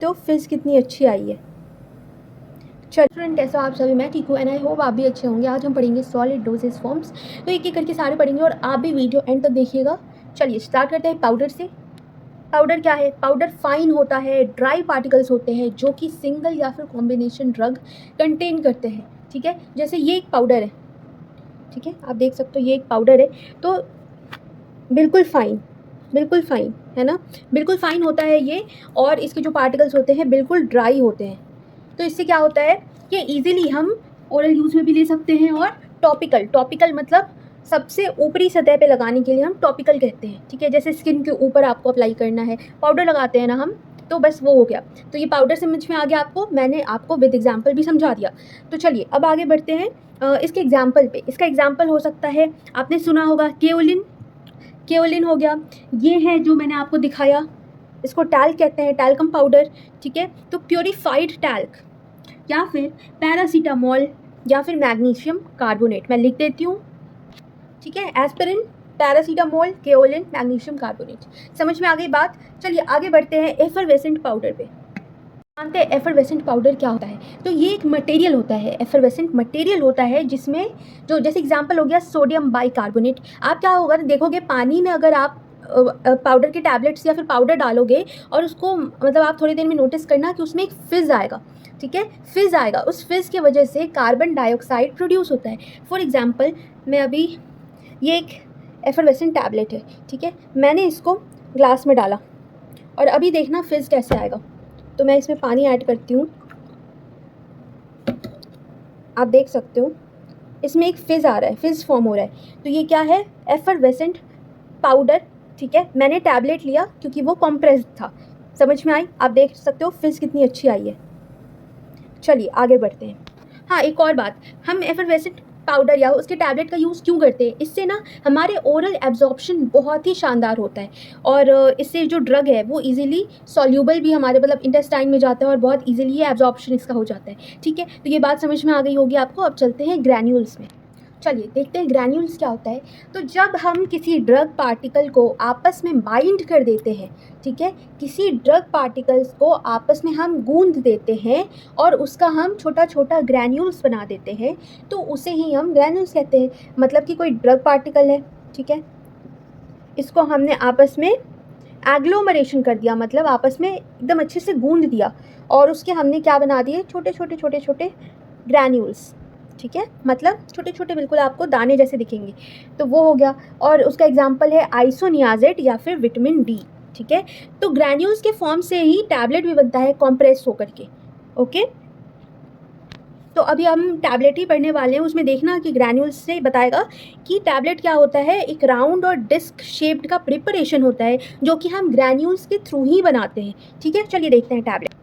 तो फिज़ कितनी अच्छी आई है। चलो स्टूडेंट, कैसे हो आप सभी? मैं ठीक हूँ एंड आई होप आप भी अच्छे होंगे। आज हम पढ़ेंगे सॉलिड डोजेस फॉर्म्स। तो एक एक करके सारे पढ़ेंगे और आप भी वीडियो एंड तक देखिएगा। चलिए स्टार्ट करते हैं पाउडर से। पाउडर क्या है? पाउडर फाइन होता है, ड्राई पार्टिकल्स होते हैं जो कि सिंगल या फिर कॉम्बिनेशन ड्रग कंटेन करते हैं। ठीक है, जैसे ये एक पाउडर है। ठीक है, आप देख सकते हो ये एक पाउडर है। तो बिल्कुल फाइन है ना, बिल्कुल फाइन होता है ये। और इसके जो पार्टिकल्स होते हैं बिल्कुल ड्राई होते हैं। तो इससे क्या होता है कि इजीली हम ओरल यूज़ में भी ले सकते हैं और टॉपिकल मतलब सबसे ऊपरी सतह पे लगाने के लिए हम टॉपिकल कहते हैं। ठीक है, जैसे स्किन के ऊपर आपको अप्लाई करना है, पाउडर लगाते हैं ना हम, तो बस वो हो गया। तो ये पाउडर समझ में आ गया आपको, मैंने आपको विद एग्जाम्पल भी समझा दिया। तो चलिए अब आगे बढ़ते हैं इसके एग्जाम्पल पे। इसका एग्जाम्पल हो सकता है, आपने सुना होगा केओलिन हो गया। ये है जो मैंने आपको दिखाया, इसको टैल्क कहते हैं, टैल्कम पाउडर। ठीक है, तो प्योरीफाइड टैल्क या फिर पैरासीटामोल या फिर मैग्नीशियम कार्बोनेट, मैं लिख देती हूँ। ठीक है, aspirin, paracetamol, kaolin, magnesium carbonate. समझ में आ गई बात? चलिए आगे बढ़ते हैं एफरवेसेंट पाउडर पे। जानते हैं एफरवेसेंट पाउडर क्या होता है? तो ये एक मटेरियल होता है, एफरवेसेंट मटेरियल होता है जिसमें जो, जैसे एग्जांपल हो गया सोडियम बाइकार्बोनेट। आप क्या होगा देखोगे पानी में, अगर आप पाउडर के टैबलेट्स या फिर पाउडर डालोगे और उसको मतलब आप थोड़ी देर में नोटिस करना कि उसमें एक फिज़ आएगा। ठीक है, फिज़ आएगा, उस फिज़ की वजह से कार्बन डाइऑक्साइड प्रोड्यूस होता है। फॉर एग्जाम्पल, मैं अभी, ये एक एफरवेसेंट टैबलेट है। ठीक है, मैंने इसको ग्लास में डाला और अभी देखना फिज़ कैसे आएगा। तो मैं इसमें पानी ऐड करती हूँ, आप देख सकते हो इसमें एक फिज़ आ रहा है, फिज़ फॉर्म हो रहा है। तो ये क्या है? Effervescent powder. ठीक है, मैंने टैबलेट लिया क्योंकि वो कॉम्प्रेस्ड था। समझ में आई? आप देख सकते हो फिज़ कितनी अच्छी आई है। चलिए आगे बढ़ते हैं। हाँ, एक और बात, हम एफरवेसेंट पाउडर या उसके टैबलेट का यूज़ क्यों करते हैं? इससे ना हमारे ओरल एब्जॉर्प्शन बहुत ही शानदार होता है और इससे जो ड्रग है वो इजीली सॉल्यूबल भी हमारे मतलब इंटेस्टाइन में जाता है और बहुत इजीली ये एब्जॉर्प्शन इसका हो जाता है। ठीक है, तो ये बात समझ में आ गई होगी आपको। अब चलते हैं ग्रैन्यूल्स में। चलिए देखते हैं ग्रैन्यूल्स क्या होता है। तो जब हम किसी ड्रग पार्टिकल को आपस में बाइंड कर देते हैं, ठीक है, किसी ड्रग पार्टिकल्स को आपस में हम गूंद देते हैं और उसका हम छोटा छोटा ग्रैन्यूल्स बना देते हैं, तो उसे ही हम ग्रैन्यूल्स कहते हैं। मतलब कि कोई ड्रग पार्टिकल है, ठीक है, इसको हमने आपस में एग्लोमरेशन कर दिया, मतलब आपस में एकदम अच्छे से गूंद दिया और उसके हमने क्या बना दिए? छोटे छोटे छोटे छोटे ग्रैन्यूल्स। ठीक है, मतलब छोटे छोटे बिल्कुल आपको दाने जैसे दिखेंगे, तो वो हो गया। और उसका एग्जाम्पल है आइसोनियाजेट या फिर विटामिन डी। ठीक है, तो ग्रैन्यूल्स के फॉर्म से ही टैबलेट भी बनता है कॉम्प्रेस होकर के। ओके, तो अभी हम टैबलेट ही पढ़ने वाले हैं, उसमें देखना कि ग्रैन्यूल्स से बताएगा कि टैबलेट क्या होता है। एक राउंड और डिस्क शेप्ड का प्रिपरेशन होता है जो कि हम ग्रैन्यूल्स के थ्रू ही बनाते हैं। ठीक है, चलिए देखते हैं टैबलेट।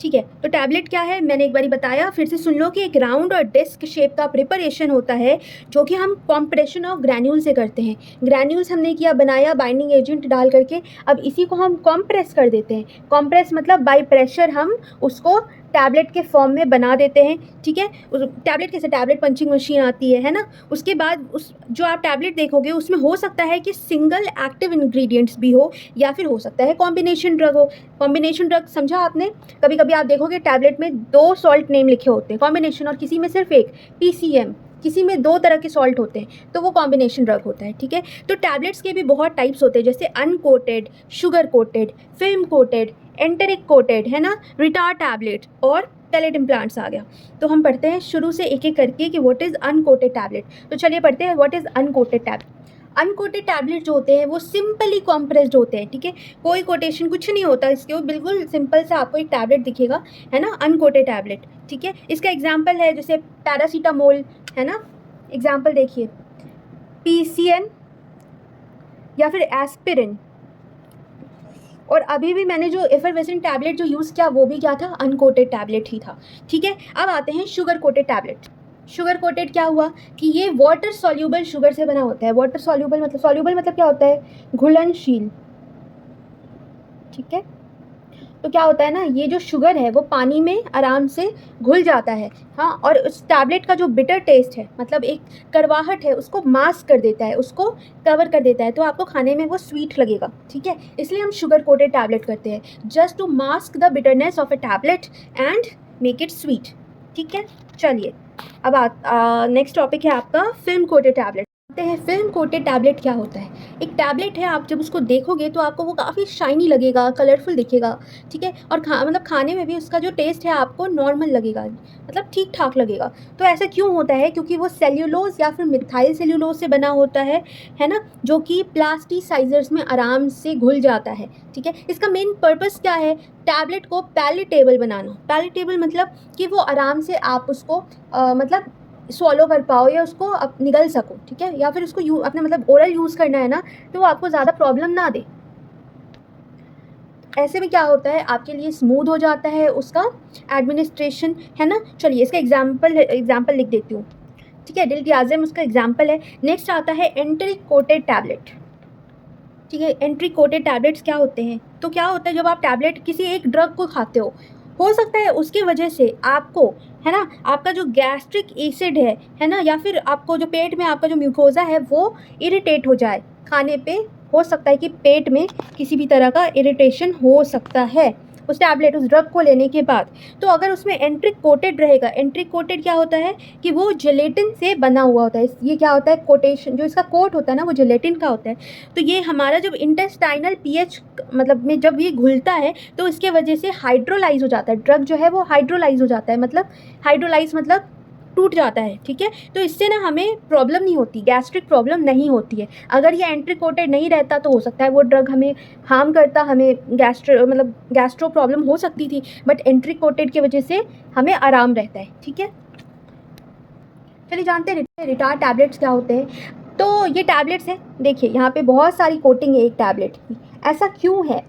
ठीक है, तो टैबलेट क्या है मैंने एक बारी बताया, फिर से सुन लो कि एक राउंड और डिस्क शेप का प्रिपरेशन होता है जो कि हम कॉम्प्रेशन ऑफ ग्रैन्यूल से करते हैं। ग्रैन्यूल्स हमने किया, बनाया बाइंडिंग एजेंट डाल करके, अब इसी को हम कॉम्प्रेस कर देते हैं। कॉम्प्रेस मतलब बाय प्रेशर हम उसको टैबलेट के फॉर्म में बना देते हैं। ठीक है, टैबलेट कैसे? टैबलेट पंचिंग मशीन आती है ना, उसके बाद उस जो आप टैबलेट देखोगे उसमें हो सकता है कि सिंगल एक्टिव इंग्रेडिएंट्स भी हो या फिर हो सकता है कॉम्बिनेशन ड्रग हो। कॉम्बिनेशन ड्रग समझा आपने? कभी कभी आप देखोगे टैबलेट में 2 सॉल्ट नेम लिखे होते हैं कॉम्बिनेशन, और किसी में सिर्फ एक, पीसीएम, किसी में 2 तरह के सॉल्ट होते हैं, तो वो कॉम्बिनेशन ड्रग होता है। ठीक है, तो टैबलेट्स के भी बहुत टाइप्स होते हैं, जैसे uncoated, sugar coated, film coated, enteric coated, है ना, रिटार्ड टैबलेट और पैलेट इम्प्लांट्स आ गया। तो हम पढ़ते हैं शुरू से एक एक करके कि व्हाट इज़ अनकोटेड टैबलेट। तो चलिए पढ़ते हैं what is uncoated tablet. Uncoated tablet जो होते हैं वो सिंपली कॉम्प्रेस्ड होते हैं। ठीक है, कोई कोटेशन कुछ नहीं होता इसके, वो बिल्कुल सिंपल सा आपको एक टैबलेट दिखेगा, है ना, अनकोटेड टैबलेट। ठीक है, इसका एग्जांपल है जैसे पैरासीटामोल, है ना, एग्जांपल देखिए, पीसीएन या फिर एस्पिरिन। और अभी भी मैंने जो एफरवेसेंट टैबलेट जो यूज़ किया वो भी क्या था? अनकोटेड टैबलेट ही था। ठीक है, अब आते हैं sugar coated tablet. Sugar coated क्या हुआ कि ये वाटर सॉल्यूबल शुगर से बना होता है। वाटर सॉल्यूबल मतलब क्या होता है? घुलनशील। ठीक है, तो क्या होता है ना, ये जो शुगर है वो पानी में आराम से घुल जाता है। हाँ, और उस टैबलेट का जो बिटर टेस्ट है, मतलब एक कड़वाहट है, उसको मास्क कर देता है, उसको कवर कर देता है, तो आपको खाने में वो स्वीट लगेगा। ठीक है, इसलिए हम शुगर कोटेड टैबलेट करते हैं, just to mask the bitterness of a tablet and make it sweet. ठीक है, चलिए अब नेक्स्ट टॉपिक है आपका फिल्म कोटेड टैबलेट। हैं फिल्म कोटेड टैबलेट क्या होता है। एक टैबलेट है, आप जब उसको देखोगे तो आपको वो काफ़ी शाइनी लगेगा, कलरफुल दिखेगा। ठीक है, और मतलब खाने में भी उसका जो टेस्ट है आपको नॉर्मल लगेगा, मतलब ठीक ठाक लगेगा। तो ऐसा क्यों होता है, क्योंकि वो सेल्यूलोज या फिर मिथाइल सेल्यूलोज से बना होता है ना, जो कि प्लास्टिसाइजर्स में आराम से घुल जाता है। ठीक है, इसका मेन पर्पस क्या है, टैबलेट को पैलेटेबल बनाना। पैलेटेबल मतलब कि वो आराम से आप उसको मतलब स्वॉलो कर पाओ या उसको निगल सको। ठीक है, या फिर उसको अपने मतलब ओरल यूज़ करना है ना, तो वो आपको ज़्यादा प्रॉब्लम ना दे। ऐसे में क्या होता है, आपके लिए स्मूथ हो जाता है उसका एडमिनिस्ट्रेशन, है ना। चलिए इसका एग्जाम्पल लिख देती हूँ। ठीक है, डिल्टियाज़ेम उसका एग्जाम्पल है। नेक्स्ट आता है एंट्री कोटेड टैबलेट। ठीक है, एंट्री कोटेड टैबलेट्स क्या होते हैं, तो क्या होता है, जब आप टैबलेट किसी एक ड्रग को खाते हो सकता है उसकी वजह से आपको, है ना, आपका जो गैस्ट्रिक एसिड है ना, या फिर आपको जो पेट में आपका जो म्यूकोज़ा है वो इरिटेट हो जाए खाने पे। हो सकता है कि पेट में किसी भी तरह का इरिटेशन हो सकता है उस टैबलेट, उस ड्रग को लेने के बाद। तो अगर उसमें एंट्रिक कोटेड रहेगा, एंट्रिक कोटेड क्या होता है कि वो जेलेटिन से बना हुआ होता है। ये क्या होता है, कोटेशन, जो इसका कोट होता है ना वो जेलेटिन का होता है। तो ये हमारा जब इंटेस्टाइनल पीएच मतलब में जब ये घुलता है तो इसके वजह से हाइड्रोलाइज हो जाता है, ड्रग जो है वो हाइड्रोलाइज हो जाता है, मतलब हाइड्रोलाइज मतलब टूट जाता है। ठीक है, तो इससे ना हमें प्रॉब्लम नहीं होती, गैस्ट्रिक प्रॉब्लम नहीं होती है। अगर ये एंट्री कोटेड नहीं रहता तो हो सकता है वो ड्रग हमें हार्म करता, हमें गैस्ट्रो प्रॉब्लम हो सकती थी, बट एंट्री कोटेड की वजह से हमें आराम रहता है। ठीक है, चलिए जानते हैं रिटार्ड टैबलेट्स क्या होते हैं। तो ये टैबलेट्स हैं, देखिए यहाँ पे बहुत सारी कोटिंग है एक टैबलेट की। ऐसा क्यों है,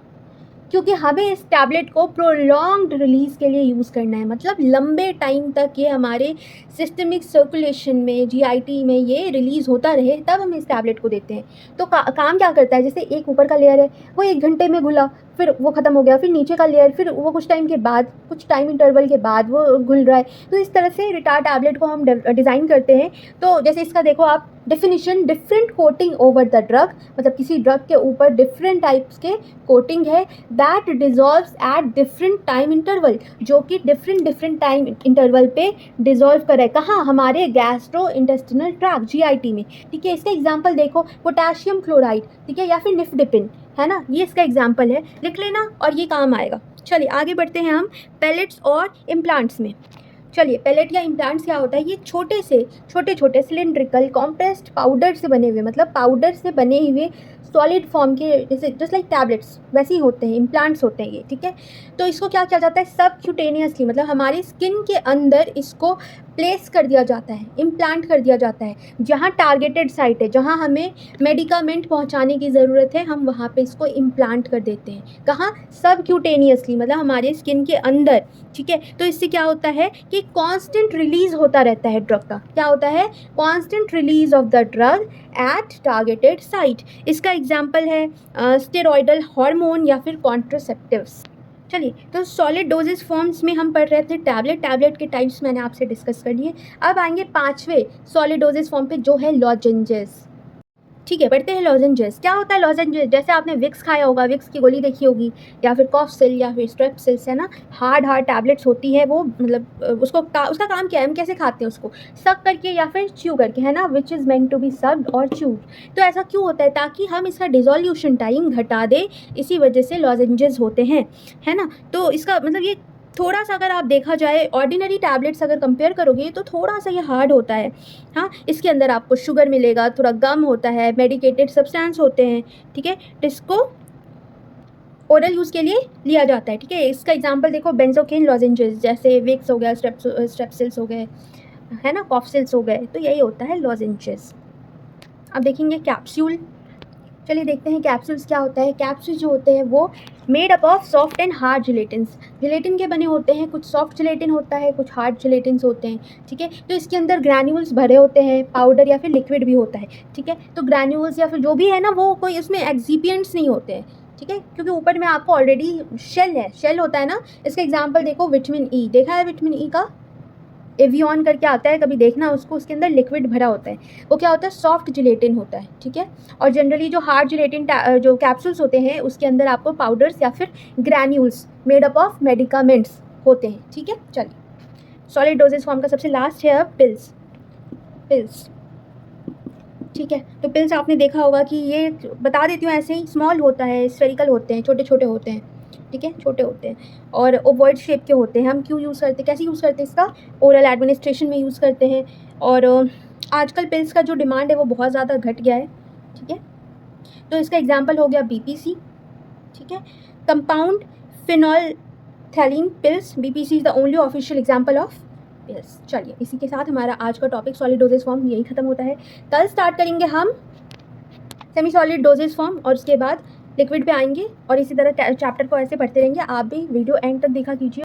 क्योंकि हमें इस टैबलेट को प्रोलॉन्ग्ड रिलीज़ के लिए यूज़ करना है, मतलब लंबे टाइम तक ये हमारे सिस्टमिक सर्कुलेशन में, जीआईटी में ये रिलीज़ होता रहे, तब हम इस टैबलेट को देते हैं। तो काम क्या करता है, जैसे एक ऊपर का लेयर है वो 1 घंटे में घुला, फिर वो ख़त्म हो गया, फिर नीचे का लेयर, फिर वो कुछ टाइम के बाद, कुछ टाइम इंटरवल के बाद वो घुल रहा है। तो इस तरह से रिटार्ड टैबलेट को हम डिज़ाइन करते हैं। तो जैसे इसका देखो आप definition, different coating over the drug, मतलब किसी ड्रग के ऊपर डिफरेंट टाइप्स के कोटिंग है, that dissolves at different time interval, जो कि डिफरेंट टाइम इंटरवल पे डिजॉल्व करे, कहाँ, हमारे गैस्ट्रो इंटेस्टिनल ट्रैक्ट, जीआईटी में। ठीक है, इसका एग्जांपल देखो, पोटेशियम क्लोराइड, ठीक है, या फिर निफ्डिपिन, है ना, ये इसका एग्जाम्पल है, लिख लेना और ये काम आएगा। चलिए आगे बढ़ते हैं हम पेलेट्स और इम्प्लांट्स में। चलिए पेलेट या इम्प्लांट्स क्या होता है, ये छोटे छोटे सिलेंड्रिकल कॉम्प्रेस्ड पाउडर से बने हुए, मतलब पाउडर से बने हुए सॉलिड फॉर्म के, जैसे जस्ट लाइक टैबलेट्स वैसे ही होते हैं, इम्प्लांट्स होते हैं ये। ठीक है, तो इसको क्या किया जाता है, सबक्यूटेनियसली, मतलब हमारी स्किन के अंदर इसको प्लेस कर दिया जाता है, इम्प्लांट कर दिया जाता है। जहाँ टारगेटेड साइट है, जहाँ हमें मेडिकामेंट पहुँचाने की ज़रूरत है, हम वहाँ पे इसको इम्प्लांट कर देते हैं। कहाँ, सबक्यूटेनियसली, मतलब हमारे स्किन के अंदर। ठीक है, तो इससे क्या होता है कि कांस्टेंट रिलीज होता रहता है ड्रग का। क्या होता है, constant release of the drug eight targeted site. इसका एग्जांपल है स्टेरॉयडल हार्मोन या फिर कॉन्ट्रासेप्टिव्स। चलिए, तो सॉलिड डोजेज फॉर्म्स में हम पढ़ रहे थे टैबलेट के टाइप्स मैंने आपसे डिस्कस कर लिए। अब आएंगे 5वें सॉलिड डोजेज फॉर्म पे, जो है लॉजेंजेस। ठीक है, बढ़ते हैं लॉजेंजेस। क्या होता है लॉजेंजेस, जैसे आपने विक्स खाया होगा, विक्स की गोली देखी होगी, या फिर कॉफसिल या फिर स्ट्रेप्सिल्स, है ना, हार्ड टैबलेट्स होती है वो, मतलब उसका काम क्या है, हम कैसे खाते हैं उसको, सक करके या फिर च्यू करके, है ना, which is meant to be sucked और च्यूड। तो ऐसा क्यों होता है, ताकि हम इसका डिजोल्यूशन टाइम घटा दें, इसी वजह से लॉजेंजेस होते हैं, है ना। तो इसका मतलब ये थोड़ा सा, अगर आप देखा जाए ऑर्डिनरी टैबलेट्स अगर कंपेयर करोगे तो थोड़ा सा ये हार्ड होता है। हाँ, इसके अंदर आपको शुगर मिलेगा, थोड़ा गम होता है, मेडिकेटेड सब्सटेंस होते हैं। ठीक है, जिसको ओरल यूज़ के लिए लिया जाता है। ठीक है, इसका एग्जांपल देखो, बेंजोकेन लॉजेंजेस, जैसे विक्स हो गया, स्ट्रेप्सिल्स हो गए, है ना, कॉफसिल्स हो गए, तो यही होता है लॉजेंजेस। अब देखेंगे कैप्सूल। चलिए देखते हैं कैप्सूल्स क्या होता है। कैप्सूल जो होते हैं वो made up of soft and hard gelatins, gelatin के बने होते हैं, कुछ सॉफ्ट जिलेटिन होता है, कुछ हार्ड जिलेटिन्स होते हैं। ठीक है, तो इसके अंदर ग्रैन्यूल्स भरे होते हैं, पाउडर या फिर लिक्विड भी होता है। ठीक है, तो ग्रैन्यूल्स या फिर जो भी है ना, वो कोई उसमें एक्सिपिएंट्स नहीं होते हैं, ठीक है, क्योंकि ऊपर में आपको ऑलरेडी शेल है, शेल होता है ना। इसका एग्जांपल देखो, विटामिन ई, देखा है विटामिन ई का एवियन करके आता है, कभी देखना उसको, उसके अंदर लिक्विड भरा होता है। वो क्या होता है, सॉफ्ट जिलेटिन होता है, ठीक है। और जनरली जो हार्ड जिलेटिन जो कैप्सूल्स होते हैं उसके अंदर आपको पाउडर्स या फिर granules made up of medicaments होते हैं, ठीक है। चलिए, सॉलिड डोजेज फॉर्म का सबसे लास्ट है अब पिल्स। पिल्स, ठीक है। तो पिल्स आपने देखा होगा कि ये बता देती हूँ ऐसे ही, स्मॉल होता है, स्फेरिकल होते हैं, छोटे छोटे होते हैं, ठीक है, छोटे होते हैं और ओवॉइड शेप के होते हैं। हम क्यों यूज़ करते हैं, कैसे यूज़ करते हैं इसका, ओरल एडमिनिस्ट्रेशन में यूज़ करते हैं। और आजकल पिल्स का जो डिमांड है वो बहुत ज़्यादा घट गया है, ठीक है। तो इसका एग्जांपल हो गया बीपीसी, ठीक है, compound phenolphthalein pills. BPC is the only official example of pills. चलिए, इसी के साथ हमारा आज का टॉपिक सॉलिड डोजेज फॉर्म यही ख़त्म होता है। कल स्टार्ट करेंगे हम सेमी सॉलिड डोजेज फॉर्म और उसके बाद लिक्विड पे आएंगे और इसी तरह चैप्टर को ऐसे पढ़ते रहेंगे। आप भी वीडियो एंड तक देखा कीजिए।